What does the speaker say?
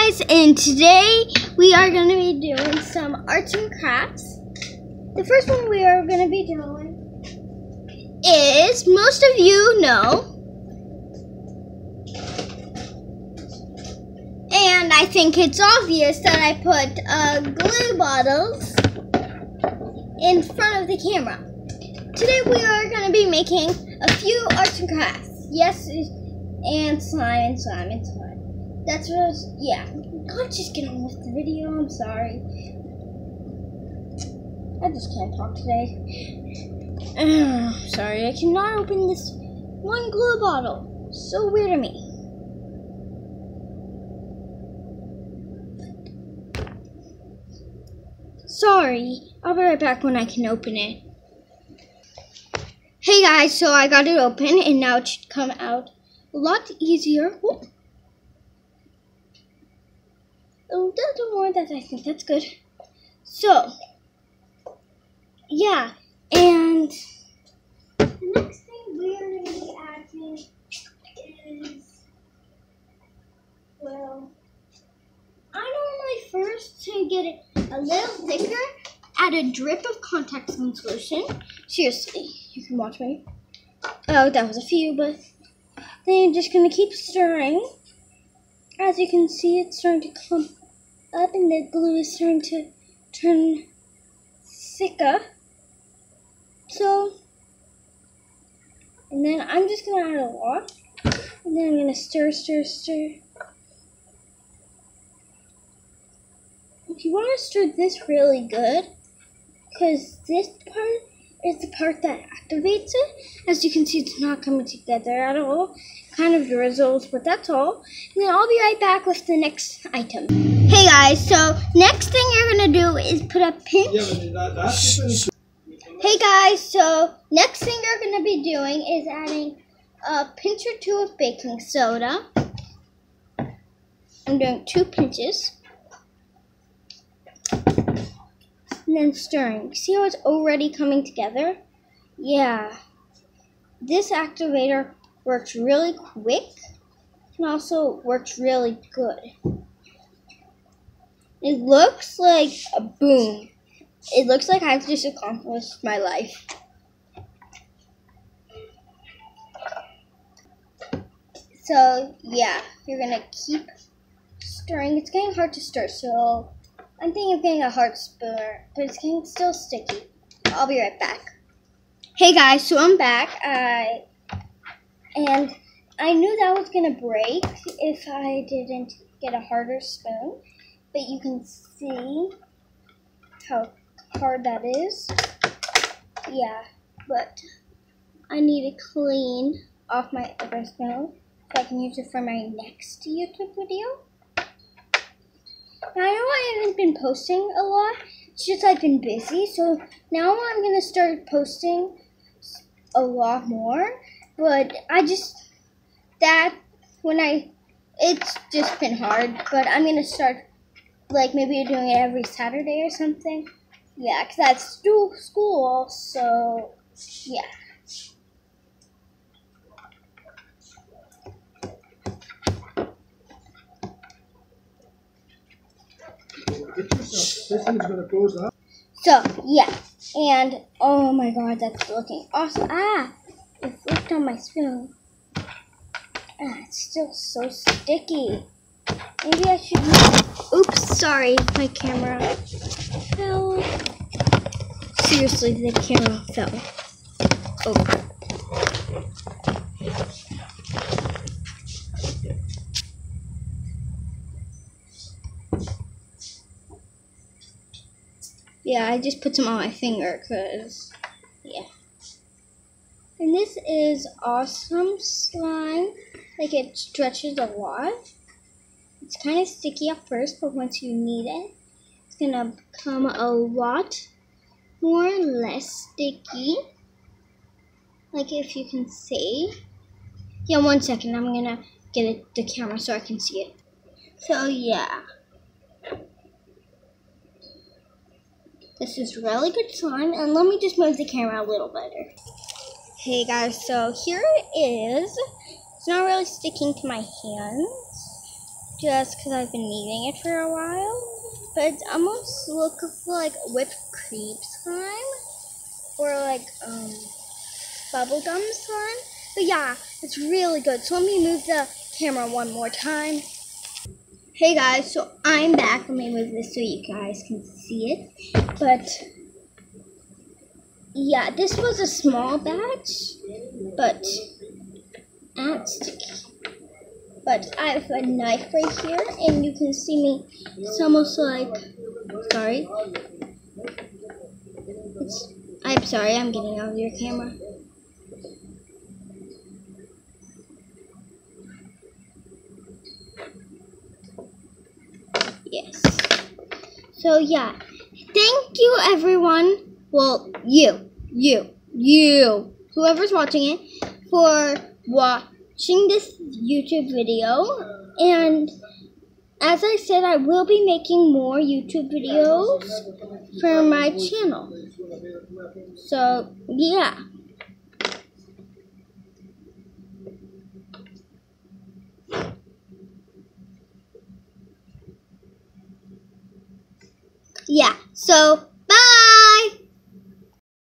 guys, and today we are going to be doing some arts and crafts. The first one we are going to be doing is, most of you know, and I think it's obvious that I put glue bottles in front of the camera. Today we are going to be making a few arts and crafts. Yes, and slime. That's what, yeah. Let's just get on with the video. I'm sorry. I just can't talk today. Sorry, I cannot open this one glue bottle. So weird to me. Sorry, I'll be right back when I can open it. Hey guys, so I got it open and now it should come out a lot easier. Oh, that's more that I think that's good. So, yeah, and the next thing we're going to be adding is, well, I normally first, to get it a little thicker, add a drip of contact solution. Seriously, you can watch me. Oh, that was a few, but then you're just going to keep stirring. As you can see, it's starting to come up and the glue is starting to turn thicker. So, and then I'm just going to add a lot. And then I'm going to stir. If you want to stir this really good, because this part is the part that activates it. As you can see, it's not coming together at all. Kind of drizzles, but that's all. And then I'll be right back with the next item. Hey guys, so next thing you're going to do is put a pinch. Hey guys, so next thing you're going to be doing is adding a pinch or two of baking soda. I'm doing 2 pinches. And then stirring. See how it's already coming together? Yeah. This activator works really quick and also works really good. It looks like a boom. It looks like I've just accomplished my life. So, yeah, you're going to keep stirring. It's getting hard to stir, so I'm thinking of getting a hard spoon, but it's getting still sticky. I'll be right back. Hey guys, so I'm back. And I knew that was going to break if I didn't get a harder spoon. But you can see how hard that is. Yeah, but I need to clean off my other spoon so I can use it for my next YouTube video. Now, I know I haven't been posting a lot. It's just I've been busy. So now I'm going to start posting a lot more. But it's just been hard. But I'm going to start, like, maybe doing it every Saturday or something. Yeah, because that's school. So, yeah. This thing's gonna close up. So, yeah. And, oh my god, that's looking awesome. It flipped on my spoon. It's still so sticky. Maybe I should oops, sorry, my camera fell. Seriously, the camera fell. Oh. Yeah, I just put some on my finger because, yeah. And this is awesome slime. Like, it stretches a lot. It's kind of sticky at first, but once you knead it, it's going to become a lot more less sticky. Like, if you can see. Yeah, 1 second. I'm going to get the camera so I can see it. So, yeah. This is really good slime, and let me just move the camera a little better. Hey guys, so here it is. It's not really sticking to my hands. just because I've been needing it for a while. But it's almost looking like whipped cream slime or like bubblegum slime. But yeah, it's really good. So let me move the camera one more time. Hey guys, so I'm back. Let me move this so you guys can see it. But yeah, this was a small batch, but I have a knife right here, and you can see me. It's almost like, sorry. I'm sorry, I'm getting out of your camera. Yes. So yeah, thank you everyone. Well, whoever's watching it, for watching this YouTube video. And as I said, I will be making more YouTube videos for my channel. So yeah. Yeah, so